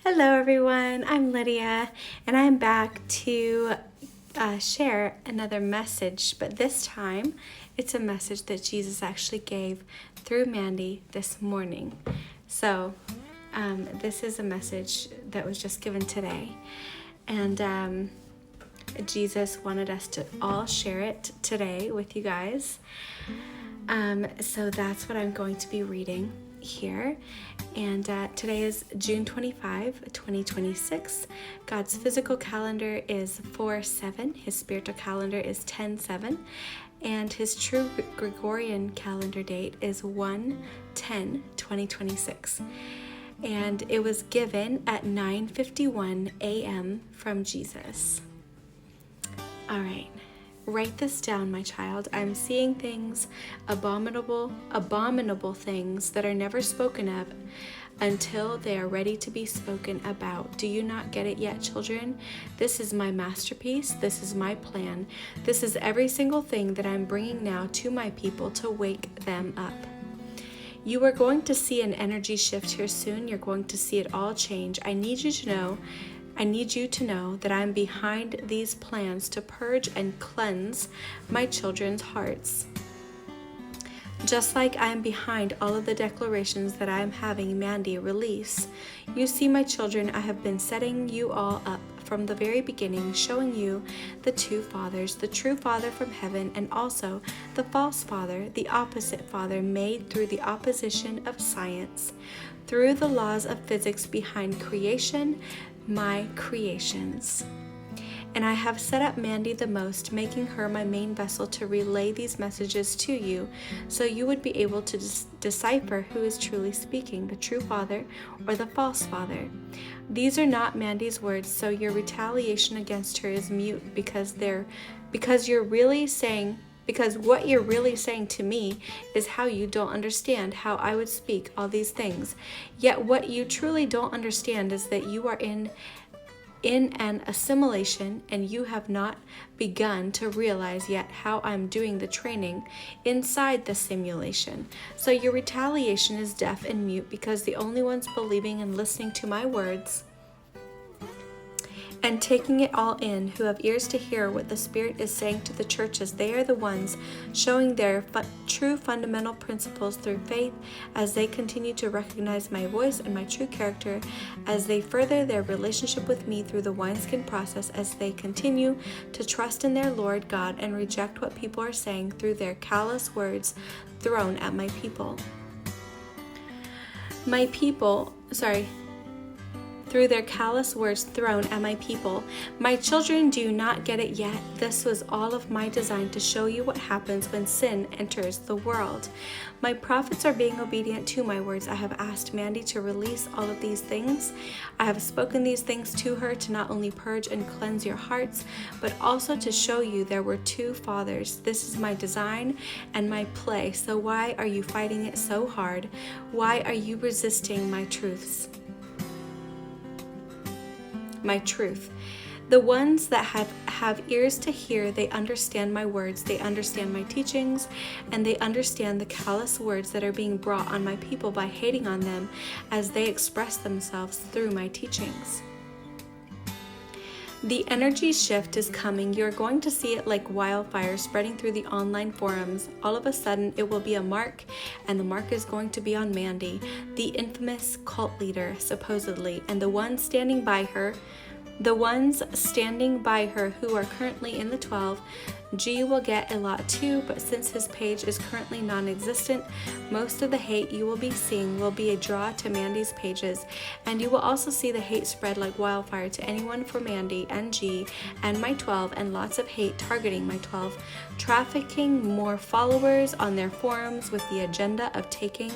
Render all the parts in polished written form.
Hello everyone, I'm Lydia and I'm back to share another message, but this time it's a message that Jesus actually gave through Mandi this morning. So this is a message that was just given today, and Jesus wanted us to all share it today with you guys. So that's what I'm going to be reading here. And today is June 25, 2026. God's physical calendar is 4/7. His spiritual calendar is 10/7. And his true Gregorian calendar date is 1/10/2026. And it was given at 9:51 a.m. from Jesus. All right. Write this down, my child. I'm seeing things, abominable things that are never spoken of until they are ready to be spoken about. Do you not get it yet, children? This is my masterpiece. This is my plan. This is every single thing that I'm bringing now to my people to wake them up. You are going to see an energy shift here soon. You're going to see it all change. I need you to know that I'm behind these plans to purge and cleanse my children's hearts. Just like I'm behind all of the declarations that I'm having Mandi release. You see, my children, I have been setting you all up from the very beginning, showing you the two fathers, the true Father from heaven, and also the false father, the opposite father made through the opposition of science, through the laws of physics behind creation, my creations. And I have set up Mandi the most, making her my main vessel to relay these messages to you, so you would be able to decipher who is truly speaking, the true father or the false father. These are not Mandi's words, so your retaliation against her is mute because what you're really saying to me is how you don't understand how I would speak all these things. Yet what you truly don't understand is that you are in an assimilation, and you have not begun to realize yet how I'm doing the training inside the simulation. So your retaliation is deaf and mute because the only ones believing and listening to my words and taking it all in, who have ears to hear what the Spirit is saying to the churches, they are the ones showing their true fundamental principles through faith as they continue to recognize my voice and my true character, as they further their relationship with me through the wineskin process, as they continue to trust in their Lord God and reject what people are saying through their callous words thrown at my people. Through their callous words thrown at my people. My children, do not get it yet. This was all of my design to show you what happens when sin enters the world. My prophets are being obedient to my words. I have asked Mandi to release all of these things. I have spoken these things to her to not only purge and cleanse your hearts, but also to show you there were two fathers. This is my design and my play. So why are you fighting it so hard? Why are you resisting my truths? My truth. The ones that have ears to hear, they understand my words, they understand my teachings, and they understand the callous words that are being brought on my people by hating on them as they express themselves through my teachings. The energy shift is coming. You're going to see it like wildfire spreading through the online forums. All of a sudden, it will be a mark, and the mark is going to be on Mandi, the infamous cult leader, supposedly, and the ones standing by her who are currently in the 12. G will get a lot too, but since his page is currently non-existent, most of the hate you will be seeing will be a draw to Mandi's pages, and you will also see the hate spread like wildfire to anyone for Mandi and G and my 12, and lots of hate targeting my 12, trafficking more followers on their forums with the agenda of taking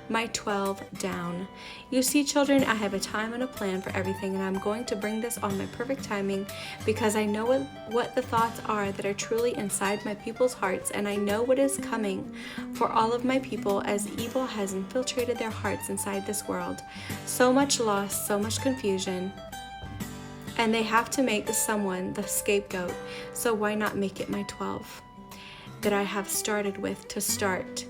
my 12 down. You see, children, I have a time and a plan for everything, and I'm going to bring this on my perfect timing because I know what the thoughts are that are truly inside my people's hearts, and I know what is coming for all of my people as evil has infiltrated their hearts inside this world. So much loss, so much confusion, and they have to make someone the scapegoat. So why not make it my 12 that I have started with to start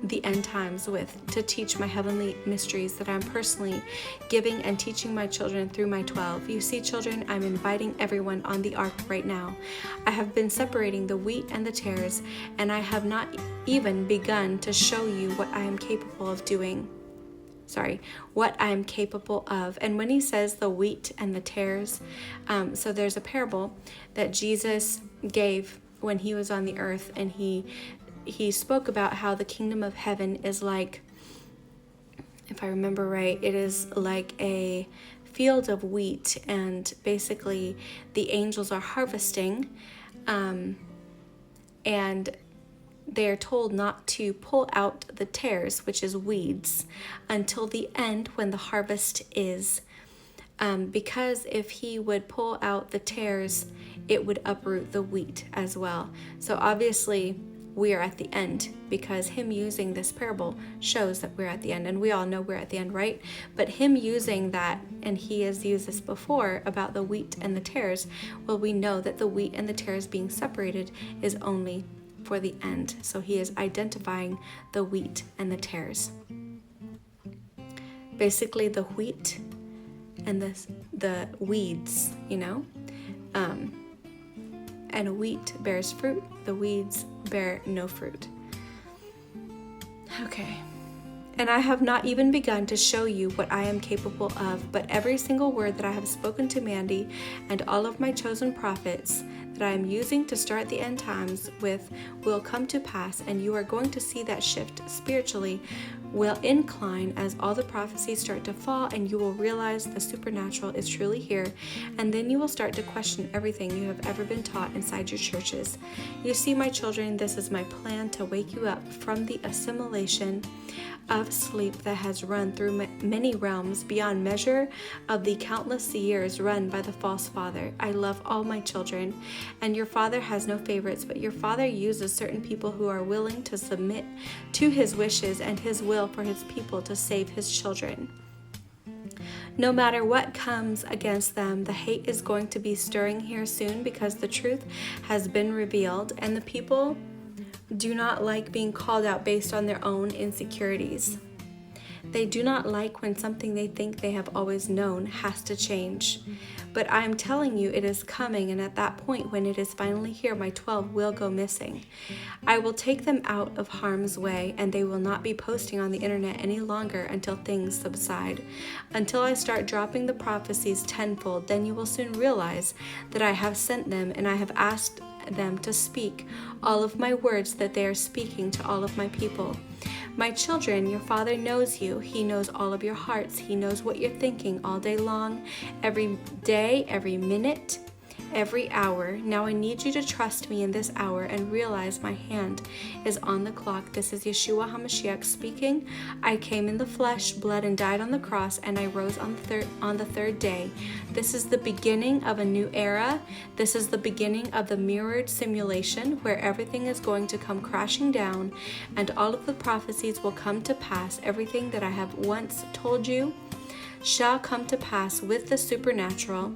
the end times with, to teach my heavenly mysteries that I'm personally giving and teaching my children through my 12. You see, children, I'm inviting everyone on the ark right now. I have been separating the wheat and the tares, and I have not even begun to show you what I am capable of doing. What I am capable of. And when he says the wheat and the tares, so there's a parable that Jesus gave when he was on the earth, and he spoke about how the kingdom of heaven is like, if I remember right, it is like a field of wheat, and basically the angels are harvesting, and they are told not to pull out the tares, which is weeds, until the end when the harvest is. Because if he would pull out the tares, it would uproot the wheat as well. So obviously we are at the end, because him using this parable shows that we're at the end, and we all know we're at the end, right? But him using that, and he has used this before about the wheat and the tares, well, we know that the wheat and the tares being separated is only for the end. So he is identifying the wheat and the tares. Basically the wheat and the weeds, and wheat bears fruit, the weeds bear no fruit. Okay. And I have not even begun to show you what I am capable of, but every single word that I have spoken to Mandi and all of my chosen prophets that I am using to start the end times with will come to pass, and you are going to see that shift spiritually will incline as all the prophecies start to fall, and you will realize the supernatural is truly here, and then you will start to question everything you have ever been taught inside your churches. You see, my children, this is my plan to wake you up from the assimilation of sleep that has run through many realms beyond measure of the countless years run by the false father. I love all my children, and your father has no favorites, but your father uses certain people who are willing to submit to his wishes and his will for his people to save his children. No matter what comes against them, the hate is going to be stirring here soon, because the truth has been revealed, and the people do not like being called out based on their own insecurities. They do not like when something they think they have always known has to change. But I am telling you, it is coming, and at that point when it is finally here, my 12 will go missing. I will take them out of harm's way, and they will not be posting on the internet any longer until things subside. Until I start dropping the prophecies tenfold, then you will soon realize that I have sent them, and I have asked them to speak all of my words that they are speaking to all of my people. My children, your father knows you. He knows all of your hearts. He knows what you're thinking all day long, every day, every minute, every hour. Now I need you to trust me in this hour and realize my hand is on the clock. This is Yeshua HaMashiach speaking. I came in the flesh, bled, and died on the cross, and I rose on the third day. This is the beginning of a new era. This is the beginning of the mirrored simulation where everything is going to come crashing down, and all of the prophecies will come to pass. Everything that I have once told you shall come to pass with the supernatural.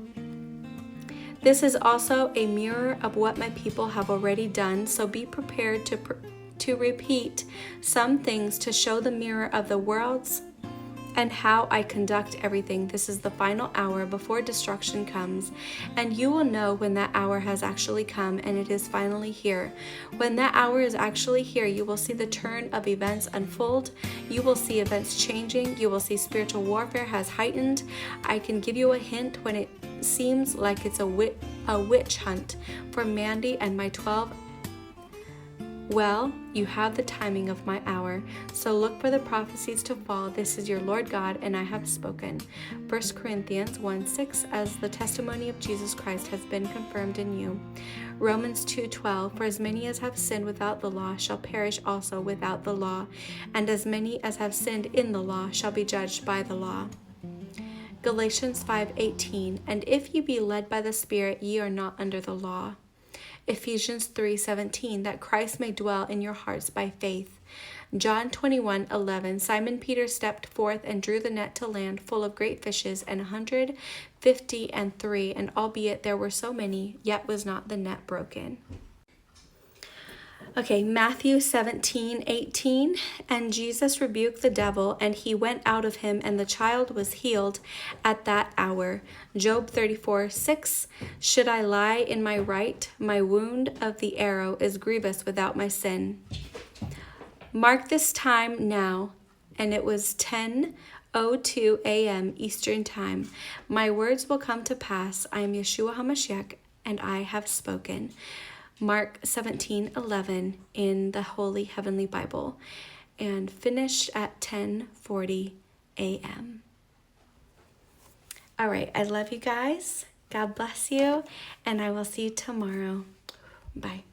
This is also a mirror of what my people have already done, so be prepared to repeat some things to show the mirror of the worlds and how I conduct everything. This is the final hour before destruction comes, and you will know when that hour has actually come and it is finally here. When that hour is actually here, you will see the turn of events unfold. You will see events changing. You will see spiritual warfare has heightened. I can give you a hint when it seems like it's a witch hunt for Mandi and my 12. Well, you have the timing of my hour, so look for the prophecies to fall. This is your Lord God, and I have spoken. 1 Corinthians 1:6, as the testimony of Jesus Christ has been confirmed in you. Romans 2:12, for as many as have sinned without the law shall perish also without the law, and as many as have sinned in the law shall be judged by the law. Galatians 5:18, and if ye be led by the Spirit, ye are not under the law. Ephesians 3:17, that Christ may dwell in your hearts by faith. John 21:11, Simon Peter stepped forth and drew the net to land full of great fishes, and 153, and albeit there were so many, yet was not the net broken. Okay, Matthew 17:18. And Jesus rebuked the devil, and he went out of him, and the child was healed at that hour. Job 34:6. Should I lie in my right? My wound of the arrow is grievous without my sin. Mark this time now, and it was 10:02 a.m. Eastern Time. My words will come to pass. I am Yeshua HaMashiach, and I have spoken. Mark 17:11 in the Holy Heavenly Bible, and finished at 10:40 a.m. All right, I love you guys. God bless you, and I will see you tomorrow. Bye.